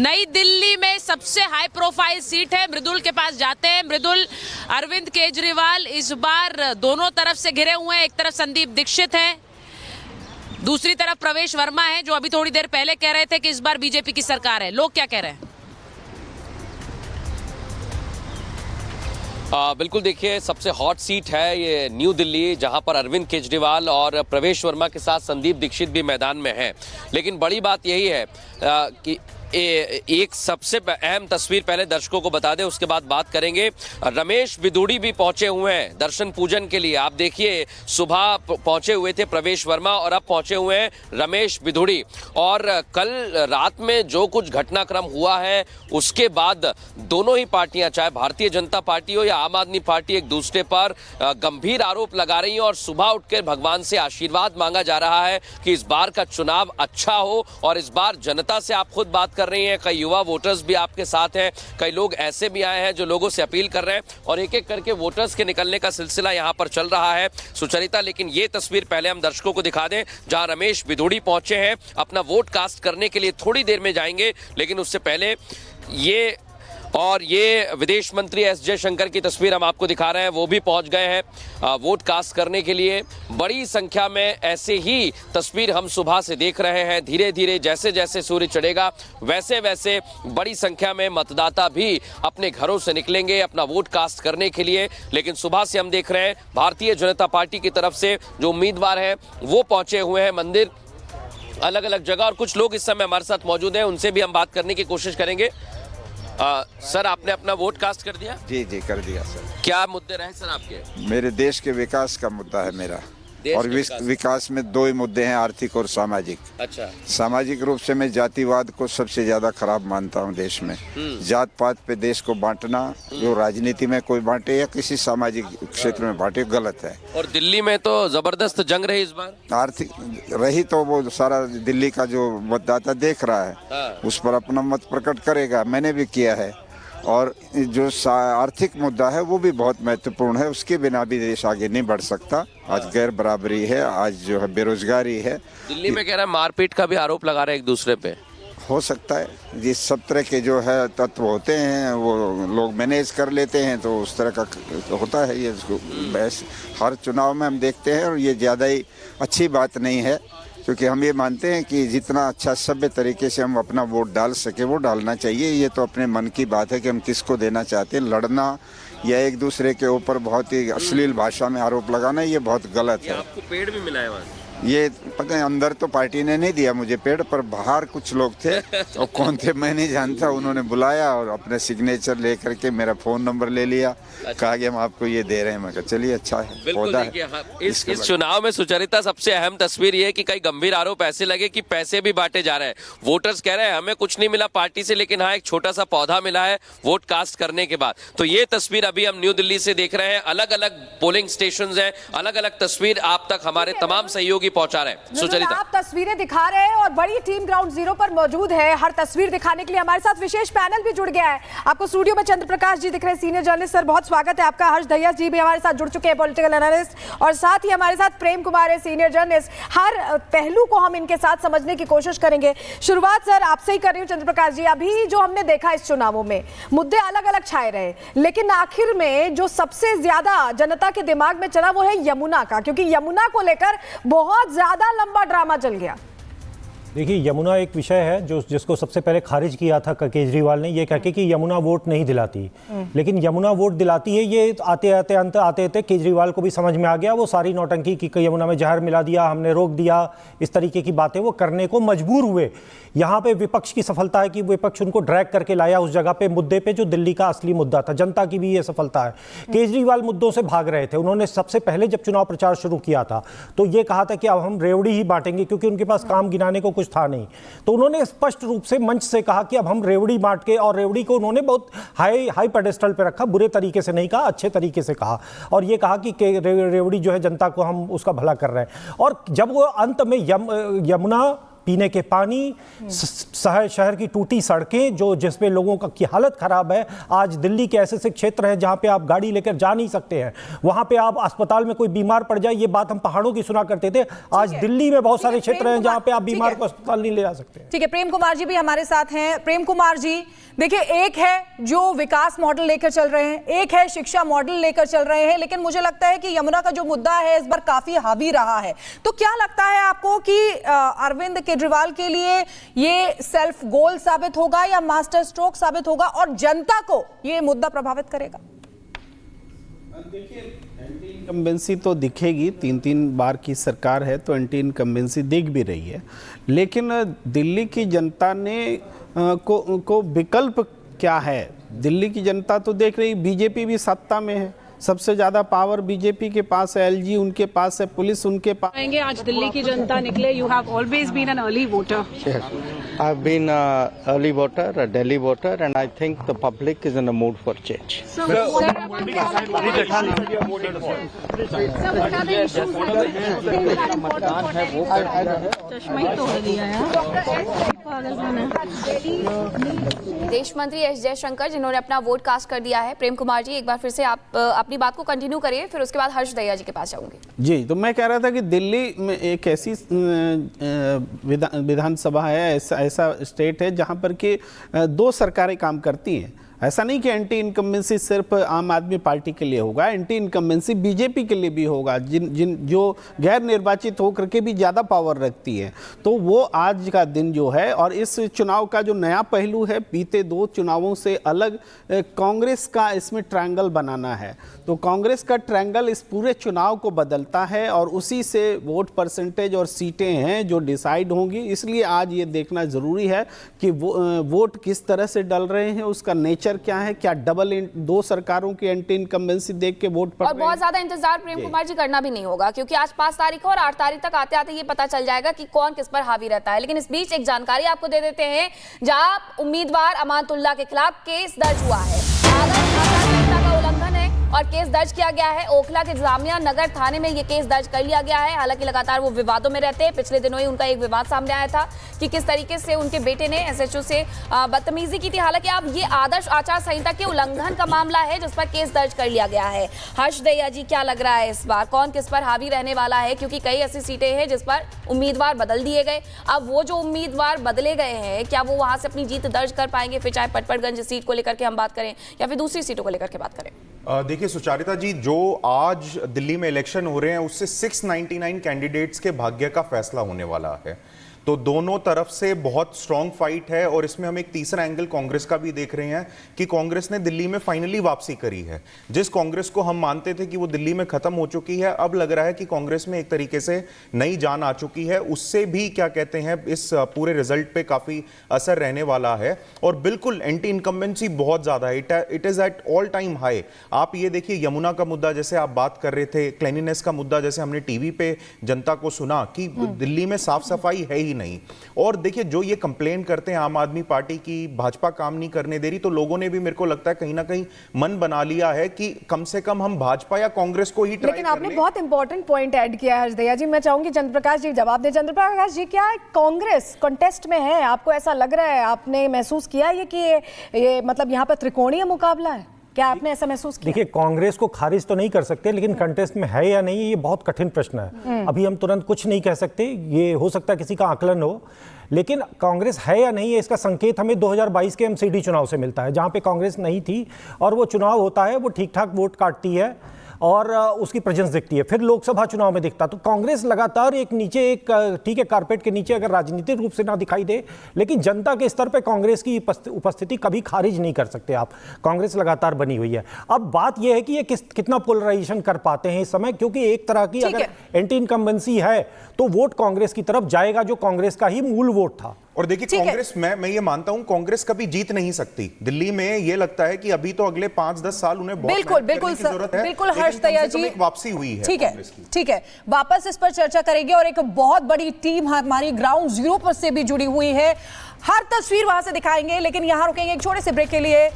नई दिल्ली में सबसे हाई प्रोफाइल सीट है। मृदुल के पास जाते हैं। मृदुल, अरविंद केजरीवाल इस बार दोनों तरफ से घिरे हुए हैं। एक तरफ संदीप दीक्षित है, दूसरी तरफ प्रवेश वर्मा है, जो अभी थोड़ी देर पहले कह रहे थे कि इस बार बीजेपी की सरकार है। लोग क्या कह रहे हैं? बिल्कुल, देखिए, सबसे हॉट सीट है ये न्यू दिल्ली, जहां पर अरविंद केजरीवाल और प्रवेश वर्मा के साथ संदीप दीक्षित भी मैदान में हैं। लेकिन बड़ी बात यही है कि एक सबसे अहम तस्वीर पहले दर्शकों को बता दें, उसके बाद बात करेंगे। रमेश बिधूड़ी भी पहुंचे हुए हैं दर्शन पूजन के लिए। आप देखिए, सुबह पहुंचे हुए थे प्रवेश वर्मा और अब पहुंचे हुए हैं रमेश बिधूड़ी। और कल रात में जो कुछ घटनाक्रम हुआ है उसके बाद दोनों ही पार्टियां, चाहे भारतीय जनता पार्टी हो या आम आदमी पार्टी, एक दूसरे पर गंभीर आरोप लगा रही हैं और सुबह उठकर भगवान से आशीर्वाद मांगा जा रहा है कि इस बार का चुनाव अच्छा हो। और इस बार जनता से आप खुद बात कर रही हैं, कई युवा वोटर्स भी आपके साथ हैं, कई लोग ऐसे भी आए हैं जो लोगों से अपील कर रहे हैं और एक एक करके वोटर्स के निकलने का सिलसिला यहां पर चल रहा है सुचरिता। लेकिन ये तस्वीर पहले हम दर्शकों को दिखा दें, जहां रमेश बिधूड़ी पहुंचे हैं। अपना वोट कास्ट करने के लिए थोड़ी देर में जाएंगे, लेकिन उससे पहले ये विदेश मंत्री एस जयशंकर की तस्वीर हम आपको दिखा रहे हैं। वो भी पहुंच गए हैं वोट कास्ट करने के लिए। बड़ी संख्या में ऐसे ही तस्वीर हम सुबह से देख रहे हैं। धीरे धीरे जैसे जैसे सूर्य चढ़ेगा वैसे वैसे बड़ी संख्या में मतदाता भी अपने घरों से निकलेंगे अपना वोट कास्ट करने के लिए। लेकिन सुबह से हम देख रहे हैं भारतीय जनता पार्टी की तरफ से जो उम्मीदवार हैं वो पहुंचे हुए हैं मंदिर, अलग अलग जगह। और कुछ लोग इस समय हमारे साथ मौजूद हैं, उनसे भी हम बात करने की कोशिश करेंगे। सर, आपने अपना वोट कास्ट कर दिया? जी जी, कर दिया सर। क्या मुद्दे रहे सर आपके? मेरे देश के विकास का मुद्दा है मेरा। और विकास में दो ही मुद्दे हैं, आर्थिक और सामाजिक। अच्छा। सामाजिक रूप से मैं जातिवाद को सबसे ज्यादा खराब मानता हूं देश में। जात पात पे देश को बांटना, जो राजनीति में कोई बांटे या किसी सामाजिक क्षेत्र में बांटे, गलत है। और दिल्ली में तो जबरदस्त जंग रही इस बार। आर्थिक रही तो वो सारा दिल्ली का जो मतदाता देख रहा है उस पर अपना मत प्रकट करेगा। मैंने भी किया है। और जो आर्थिक मुद्दा है वो भी बहुत महत्वपूर्ण है, उसके बिना भी देश आगे नहीं बढ़ सकता। आज गैर बराबरी है, आज जो है बेरोजगारी है। दिल्ली में कह रहा है मारपीट का भी आरोप लगा रहे हैं एक दूसरे पे। हो सकता है, जिस सब तरह के जो है तत्व होते हैं वो लोग मैनेज कर लेते हैं, तो उस तरह का होता है। ये बहस हर चुनाव में हम देखते हैं और ये ज़्यादा ही अच्छी बात नहीं है, क्योंकि हम ये मानते हैं कि जितना अच्छा सभ्य तरीके से हम अपना वोट डाल सके वो डालना चाहिए। ये तो अपने मन की बात है कि हम किसको देना चाहते हैं। लड़ना या एक दूसरे के ऊपर बहुत ही अश्लील भाषा में आरोप लगाना, ये बहुत गलत है। आपको पेड़ भी मिला है वहाँ? ये पता है, अंदर तो पार्टी ने नहीं दिया मुझे पेड़, पर बाहर कुछ लोग थे और कौन थे मैं नहीं जानता, उन्होंने बुलाया और अपने सिग्नेचर लेकर के मेरा फोन नंबर ले लिया। अच्छा। कहा कि हम आपको ये दे रहे हैं। मैं कहा चलिए अच्छा है, पौधा है। इस चुनाव में सुचरिता सबसे अहम तस्वीर ये है कि कई गंभीर आरोप ऐसे लगे कि पैसे भी बांटे जा रहे हैं। वोटर्स कह रहे हैं हमें कुछ नहीं मिला पार्टी से, लेकिन हाँ एक छोटा सा पौधा मिला है वोट कास्ट करने के बाद। तो ये तस्वीर अभी हम न्यू दिल्ली से देख रहे हैं। अलग अलग पोलिंग स्टेशन है, अलग अलग तस्वीर आप तक हमारे तमाम सहयोगी पहुंचा रहे हैं। सुचरिता, आप तस्वीरें दिखा रहे हैं और बड़ी टीम ग्राउंड जीरो पर मौजूद है। हर तस्वीर दिखाने के लिए हमारे साथ विशेष पैनल भी जुड़ गया है। आपको स्टूडियो में चंद्र प्रकाश जी दिख रहे हैं, सीनियर जर्नलिस्ट। सर, बहुत स्वागत है आपका। हर्ष दहिया जी भी हमारे साथ जुड़ चुके हैं, पॉलिटिकल एनालिस्ट। और साथ ही हमारे साथ प्रेम कुमार है, सीनियर जर्नलिस्ट। हर पहलू को हम इनके साथ समझने की कोशिश करेंगे। शुरुआत सर आपसे ही कर रही हूँ चंद्र प्रकाश जी। अभी जो हमने देखा इस चुनावों में मुद्दे अलग अलग छाए रहे, लेकिन आखिर में जो सबसे ज्यादा जनता के दिमाग में चला वो है यमुना का, क्योंकि यमुना को लेकर बहुत ज्यादा लंबा ड्रामा चल गया। देखिए, यमुना एक विषय है जिसको सबसे पहले खारिज किया था केजरीवाल ने, ये कह के कि यमुना वोट नहीं दिलाती। लेकिन यमुना वोट दिलाती है, ये आते केजरीवाल को भी समझ में आ गया। वो सारी नौटंकी की यमुना में जहर मिला दिया, हमने रोक दिया, इस तरीके की बातें वो करने को मजबूर हुए। यहाँ पे विपक्ष की सफलता है कि विपक्ष उनको ड्रैग करके लाया उस जगह पे, मुद्दे पे जो दिल्ली का असली मुद्दा था। जनता की भी ये सफलता है। केजरीवाल मुद्दों से भाग रहे थे। उन्होंने सबसे पहले जब चुनाव प्रचार शुरू किया था तो ये कहा था कि अब हम रेवड़ी ही बांटेंगे, क्योंकि उनके पास काम गिनाने को कुछ था नहीं। तो उन्होंने स्पष्ट रूप से मंच से कहा कि अब हम रेवड़ी बांट के, और रेवड़ी को उन्होंने बहुत हाई पेडेस्टल पे रखा, बुरे तरीके से नहीं कहा, अच्छे तरीके से कहा। और ये कहा कि रेवड़ी जो है जनता को हम उसका भला कर रहे हैं। और जब वो अंत में यमुना पीने के पानी, शहर की टूटी सड़कें जो जिसपे लोगों की हालत खराब है। आज दिल्ली के ऐसे ऐसे क्षेत्र हैं जहां पे आप गाड़ी लेकर जा नहीं सकते हैं, वहां पे आप अस्पताल में कोई बीमार पड़ जाए, ये बात हम पहाड़ों की सुना करते थे, आज दिल्ली में बहुत सारे क्षेत्र हैं जहां पे आप बीमार को अस्पताल नहीं ले जा सकते। ठीक है, प्रेम कुमार जी भी हमारे साथ हैं। प्रेम कुमार जी, देखिए, एक है जो विकास मॉडल लेकर चल रहे हैं, एक है शिक्षा मॉडल लेकर चल रहे हैं, लेकिन मुझे लगता है कि यमुना का जो मुद्दा है इस बार काफी हावी रहा है। तो क्या लगता है आपको कि अरविंद केजरीवाल के लिए ये सेल्फ गोल साबित होगा या मास्टर स्ट्रोक साबित होगा और जनता को ये मुद्दा प्रभावित करेगा? देखिए, एंटी इनकम्बेंसी तो दिखेगी, 3 बार की सरकार है तो एंटी इनकम्बेंसी दिख भी रही है, लेकिन दिल्ली की जनता ने को विकल्प क्या है? दिल्ली की जनता तो देख रही, बीजेपी भी सत्ता में है, सबसे ज्यादा पावर बीजेपी के पास है, एलजी उनके पास है, पुलिस उनके पास। आज दिल्ली की जनता निकले, you have always been an early voter. I have been an early voter, a Delhi voter, and I think the public is in a mood for change. So what are the issues that are important? चश्मा ही तोड़ दिया यार, पागलपन है। विदेश मंत्री S Jaishankar जिन्होंने अपना वोट कास्ट कर दिया है। प्रेम कुमार जी, एक बार फिर से आप अपनी बात को कंटिन्यू करिए, फिर उसके बाद हर्ष दहिया जी के पास जाऊंगी। जी, तो मैं कह रहा था कि दिल्ली में एक ऐसी विधानसभा है, ऐसा स्टेट है जहां पर कि 2 सरकारें काम करती हैं। ऐसा नहीं कि एंटी इनकम्बेंसी सिर्फ आम आदमी पार्टी के लिए होगा, एंटी इनकम्बेंसी बीजेपी के लिए भी होगा, जो गैर निर्वाचित होकर के भी ज़्यादा पावर रखती है। तो वो आज का दिन जो है, और इस चुनाव का जो नया पहलू है, बीते 2 चुनावों से अलग कांग्रेस का इसमें ट्रायंगल बनाना है। तो कांग्रेस का ट्रायंगल इस पूरे चुनाव को बदलता है और उसी से वोट परसेंटेज और सीटें हैं जो डिसाइड होंगी। इसलिए आज ये देखना ज़रूरी है कि वोट किस तरह से डल रहे हैं, उसका नेचर क्या है, क्या डबल 2 सरकारों की एंटी इनकम्बेंसी देख के वोट पड़ रहे हैं। और बहुत ज्यादा इंतजार प्रेम कुमार जी करना भी नहीं होगा, क्योंकि आज 5 तारीख और 8 तारीख तक आते आते ये पता चल जाएगा कि कौन किस पर हावी रहता है। लेकिन इस बीच एक जानकारी आपको दे देते हैं, जहां उम्मीदवार अमानतुल्लाह के खिलाफ केस दर्ज हुआ है। आदर्श आचार संहिता का उल्लंघन है और केस दर्ज किया गया है। ओखला के जामिया नगर थाने में ये केस दर्ज कर लिया गया है। हालांकि लगातार वो विवादों में रहते हैं। पिछले दिनों ही उनका एक विवाद सामने आया था कि किस तरीके से उनके बेटे ने एसएचओ से बदतमीजी की थी। हालांकि अब ये आदर्श आचार संहिता के उल्लंघन का मामला है जिस पर केस दर्ज कर लिया गया है। हर्ष दहिया जी, क्या लग रहा है इस बार कौन किस पर हावी रहने वाला है? क्योंकि कई ऐसी सीटें हैं जिस पर उम्मीदवार बदल दिए गए। अब वो जो उम्मीदवार बदले गए हैं, क्या वो वहां से अपनी जीत दर्ज कर पाएंगे? फिर चाहे पटपड़गंज सीट को लेकर के हम बात करें या फिर दूसरी सीटों को लेकर के बात करें। देखिए सुचारिता जी, जो आज दिल्ली में इलेक्शन हो रहे हैं उससे 699 कैंडिडेट्स के भाग्य का फैसला होने वाला है। तो दोनों तरफ से बहुत स्ट्रॉन्ग फाइट है और इसमें हम एक तीसरा एंगल कांग्रेस का भी देख रहे हैं कि कांग्रेस ने दिल्ली में फाइनली वापसी करी है। जिस कांग्रेस को हम मानते थे कि वो दिल्ली में खत्म हो चुकी है, अब लग रहा है कि कांग्रेस में एक तरीके से नई जान आ चुकी है। उससे भी क्या कहते हैं, इस पूरे रिजल्ट पे काफी असर रहने वाला है। और बिल्कुल एंटी इनकम्बेंसी बहुत ज्यादा है, it is at all time high. आप ये देखिए, यमुना का मुद्दा जैसे आप बात कर रहे थे, क्लीनिनेस का मुद्दा जैसे हमने टीवी पे जनता को सुना कि दिल्ली में साफ सफाई है ही नहीं। और देखिए, जो ये कंप्लेन करते हैं आम आदमी पार्टी की भाजपा काम नहीं करने दे रही, तो लोगों ने भी मेरे को लगता है कहीं ना कहीं मन बना लिया है कि कम से कम हम भाजपा या कांग्रेस को ही ट्राई कर लें। लेकिन आपने बहुत इंपॉर्टेंट पॉइंट ऐड किया है हर्ष दहिया जी। मैं चाहूंगी चंद्र प्रकाश जी जवाब दें। चंद्र प्रकाश जी, क्या कांग्रेस कंटेस्ट में है? आपको ऐसा लग रहा है, आपने महसूस किया है कि ये मतलब यहाँ पर त्रिकोणीय मुकाबला है? क्या आपने ऐसा महसूस किया? देखिए, कांग्रेस को खारिज तो नहीं कर सकते, लेकिन कंटेस्ट में है या नहीं, ये बहुत कठिन प्रश्न है। अभी हम तुरंत कुछ नहीं कह सकते, ये हो सकता है किसी का आकलन हो, लेकिन कांग्रेस है या नहीं, इसका संकेत हमें 2022 के एमसीडी चुनाव से मिलता है, जहां पे कांग्रेस नहीं थी और वो चुनाव होता है, वो ठीक ठाक वोट काटती है और उसकी प्रेजेंस दिखती है। फिर लोकसभा चुनाव में दिखता, तो कांग्रेस लगातार एक नीचे, एक ठीक है कारपेट के नीचे अगर राजनीतिक रूप से ना दिखाई दे, लेकिन जनता के स्तर पे कांग्रेस की उपस्थिति कभी खारिज नहीं कर सकते आप। कांग्रेस लगातार बनी हुई है। अब बात यह है कि ये कितना पोलराइजेशन कर पाते हैं इस समय, क्योंकि एक तरह की अगर एंटी इनकम्बेंसी है तो वोट कांग्रेस की तरफ जाएगा, जो कांग्रेस का ही मूल वोट था। और देखिए, कांग्रेस मैं ये मानता हूं, कांग्रेस कभी जीत नहीं सकती दिल्ली में। ये लगता है कि अभी तो अगले 5-10 साल उन्हें बहुत बिल्कुल जरूरत है। बिल्कुल हर्ष दहिया जी, एक वापसी हुई है। ठीक है, वापस इस पर चर्चा करेंगे। और एक बहुत बड़ी टीम हमारी ग्राउंड जीरो पर से भी जुड़ी हुई है, हर तस्वीर वहां से दिखाएंगे, लेकिन यहां रुकेंगे एक छोटे से ब्रेक के लिए।